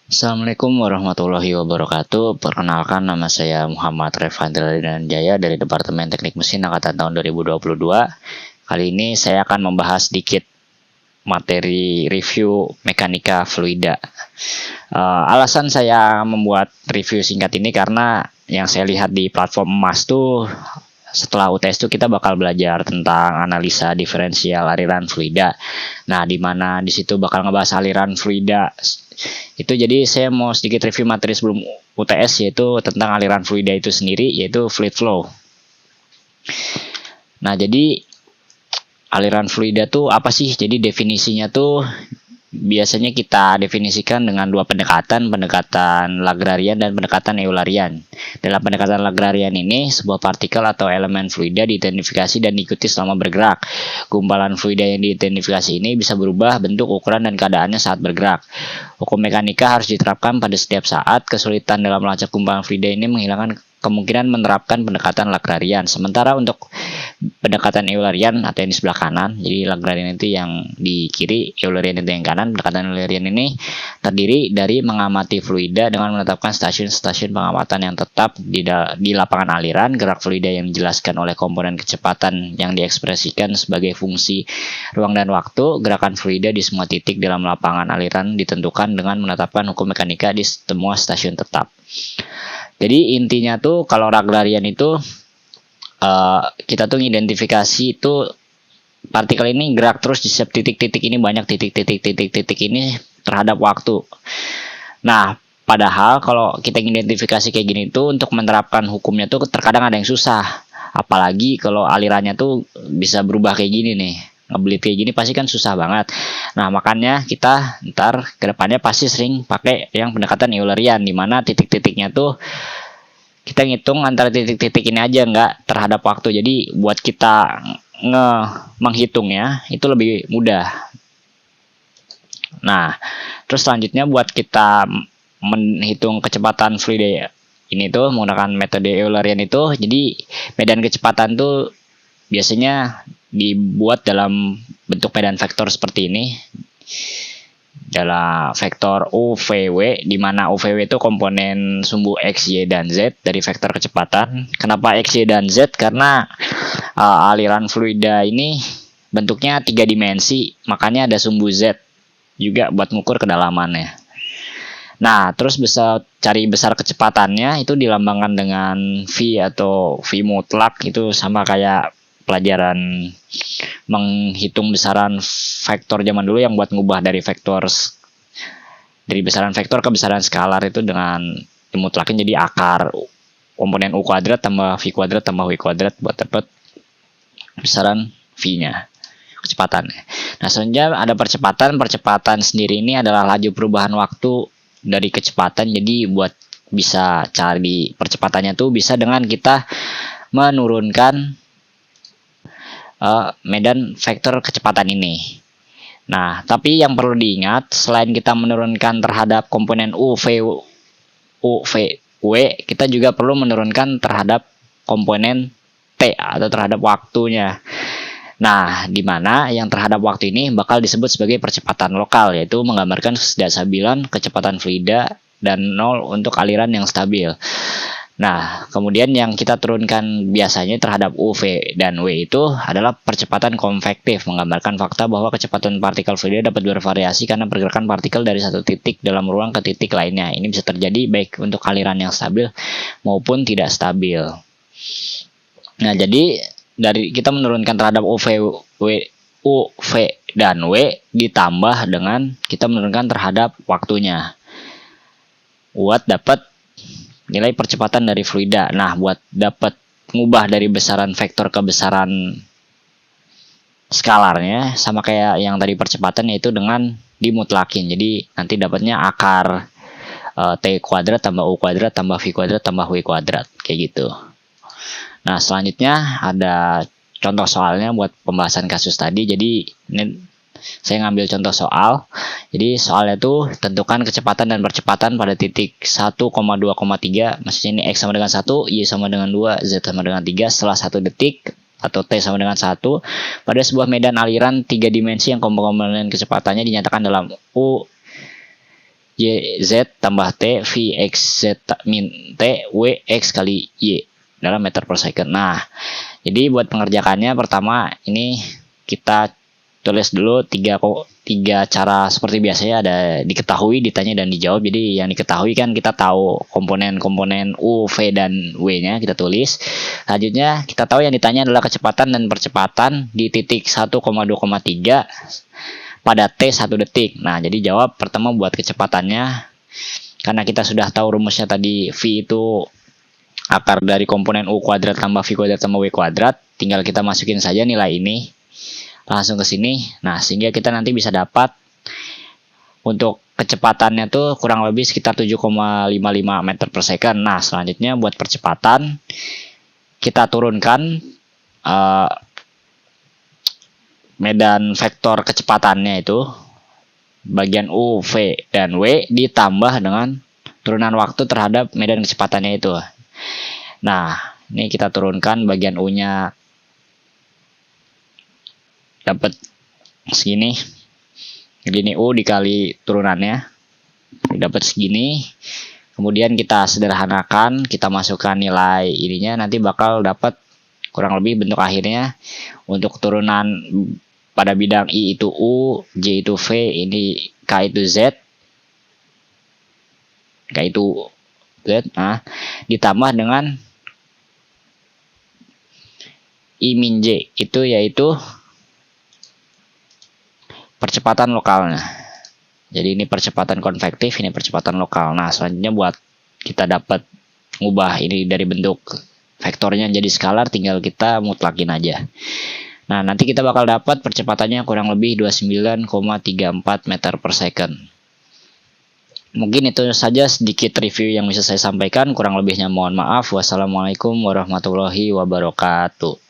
Assalamualaikum warahmatullahi wabarakatuh. Perkenalkan, nama saya Muhammad Refandra Jaya dari Departemen Teknik Mesin Angkatan tahun 2022. Kali ini saya akan membahas sedikit materi review mekanika fluida. Alasan saya membuat review singkat ini karena yang saya lihat di platform emas tuh, setelah UTS tuh kita bakal belajar tentang analisa diferensial aliran fluida. Nah, di mana di situ bakal ngebahas aliran fluida. Itu jadi saya mau sedikit review materi sebelum UTS, yaitu tentang aliran fluida itu sendiri, yaitu fluid flow. Nah, jadi aliran fluida tuh apa sih? Jadi definisinya tuh biasanya kita definisikan dengan dua pendekatan Lagrangian dan pendekatan Eulerian. Dalam pendekatan Lagrangian ini, sebuah partikel atau elemen fluida diidentifikasi dan diikuti selama bergerak. Gumpalan fluida yang diidentifikasi ini bisa berubah bentuk, ukuran, dan keadaannya saat bergerak. Hukum mekanika harus diterapkan pada setiap saat. Kesulitan dalam melacak gumpalan fluida ini menghilangkan kemungkinan menerapkan pendekatan Lagrangian. Sementara untuk pendekatan Eulerian atau yang di sebelah kanan, jadi Lagrangian itu yang di kiri, Eulerian itu yang kanan. Pendekatan Eulerian ini terdiri dari mengamati fluida dengan menetapkan stasiun-stasiun pengamatan yang tetap di lapangan aliran, gerak fluida yang dijelaskan oleh komponen kecepatan yang diekspresikan sebagai fungsi ruang dan waktu. Gerakan fluida di semua titik dalam lapangan aliran ditentukan dengan menetapkan hukum mekanika di semua stasiun tetap. Jadi intinya tuh kalau Lagrangian itu kita tuh mengidentifikasi itu partikel ini gerak terus di setiap titik-titik ini, banyak titik-titik ini terhadap waktu. Nah, padahal kalau kita identifikasi kayak gini tuh untuk menerapkan hukumnya tuh terkadang ada yang susah. Apalagi kalau alirannya tuh bisa berubah kayak gini nih. Ngebelit kayak gini pasti kan susah banget. Nah, makanya kita ntar kedepannya pasti sering pakai yang pendekatan Eulerian, di mana titik-titiknya tuh kita ngitung antara titik-titik ini aja, nggak terhadap waktu. Jadi buat kita menghitungnya itu lebih mudah. Nah, terus selanjutnya buat kita menghitung kecepatan fluida ini tuh menggunakan metode Eulerian itu. Jadi medan kecepatan tuh biasanya dibuat dalam bentuk medan vektor seperti ini, dalam vektor UVW, di mana UVW itu komponen sumbu X, Y, dan Z dari vektor kecepatan. Kenapa X, Y, dan Z? Karena aliran fluida ini bentuknya 3 dimensi, makanya ada sumbu Z juga buat mengukur kedalamannya. Nah, terus bisa cari besar kecepatannya, itu dilambangkan dengan V atau V mutlak. Itu sama kayak pelajaran menghitung besaran vektor zaman dulu yang buat ngubah dari besaran vektor ke besaran skalar itu dengan dimutlakin jadi akar komponen U kuadrat tambah V kuadrat tambah W kuadrat buat dapat besaran V-nya, kecepatannya. Nah, selanjutnya ada percepatan. Percepatan sendiri ini adalah laju perubahan waktu dari kecepatan. Jadi buat bisa cari percepatannya tuh bisa dengan kita menurunkan medan vektor kecepatan ini. Nah, tapi yang perlu diingat, selain kita menurunkan terhadap komponen UVW, kita juga perlu menurunkan terhadap komponen T atau terhadap waktunya. Nah, di mana yang terhadap waktu ini bakal disebut sebagai percepatan lokal, yaitu menggambarkan ketidakstabilan kecepatan fluida dan 0 untuk aliran yang stabil. Nah, kemudian yang kita turunkan biasanya terhadap U, V, dan W itu adalah percepatan konvektif, menggambarkan fakta bahwa kecepatan partikel fluida dapat bervariasi karena pergerakan partikel dari satu titik dalam ruang ke titik lainnya. Ini bisa terjadi baik untuk aliran yang stabil maupun tidak stabil. Nah, jadi dari kita menurunkan terhadap U, V, dan W ditambah dengan kita menurunkan terhadap waktunya buat dapat nilai percepatan dari fluida. Nah, buat dapat ngubah dari besaran vektor ke besaran skalarnya sama kayak yang tadi percepatan, yaitu dengan dimutlakin. Jadi nanti dapatnya akar T kuadrat tambah U kuadrat tambah V kuadrat tambah W kuadrat kayak gitu. Nah, selanjutnya ada contoh soalnya buat pembahasan kasus tadi. Jadi ini saya ngambil contoh soal. Jadi soalnya tuh tentukan kecepatan dan percepatan pada titik 1,2,3. Maksudnya ini X sama dengan 1, Y sama dengan 2, Z sama dengan 3 setelah 1 detik, atau T sama dengan 1 pada sebuah medan aliran 3 dimensi yang komponen kecepatannya dinyatakan dalam U Y Z tambah T V X Z min T W X kali Y dalam meter per second. Nah, jadi buat pengerjakannya pertama ini kita tulis dulu tiga cara seperti biasanya, ada diketahui, ditanya, dan dijawab. Jadi yang diketahui kan kita tahu komponen-komponen U, V, dan W-nya kita tulis. Selanjutnya kita tahu yang ditanya adalah kecepatan dan percepatan di titik 1,2,3 pada T 1 detik. Nah, jadi jawab pertama buat kecepatannya. Karena kita sudah tahu rumusnya tadi, V itu akar dari komponen U kuadrat tambah V kuadrat tambah W kuadrat. Tinggal kita masukin saja nilai ini langsung ke sini. Nah, sehingga kita nanti bisa dapat untuk kecepatannya tuh kurang lebih sekitar 7,55 meter per second. Nah, selanjutnya buat percepatan kita turunkan medan vektor kecepatannya itu bagian U, V, dan W ditambah dengan turunan waktu terhadap medan kecepatannya itu. Nah, ini kita turunkan bagian U-nya dapat segini. Gini U dikali turunannya dapat segini. Kemudian kita sederhanakan, kita masukkan nilai ininya, nanti bakal dapat kurang lebih bentuk akhirnya. Untuk turunan pada bidang I itu U, J itu V, ini K itu Z, K itu Z. Nah, ditambah dengan I min J itu yaitu percepatan lokalnya. Jadi ini percepatan konvektif, ini percepatan lokal. Nah, selanjutnya buat kita dapat ngubah ini dari bentuk vektornya jadi skalar, tinggal kita mutlakin aja. Nah, nanti kita bakal dapat percepatannya kurang lebih 29,34 meter per second. Mungkin itu saja sedikit review yang bisa saya sampaikan. Kurang lebihnya mohon maaf. Wassalamualaikum warahmatullahi wabarakatuh.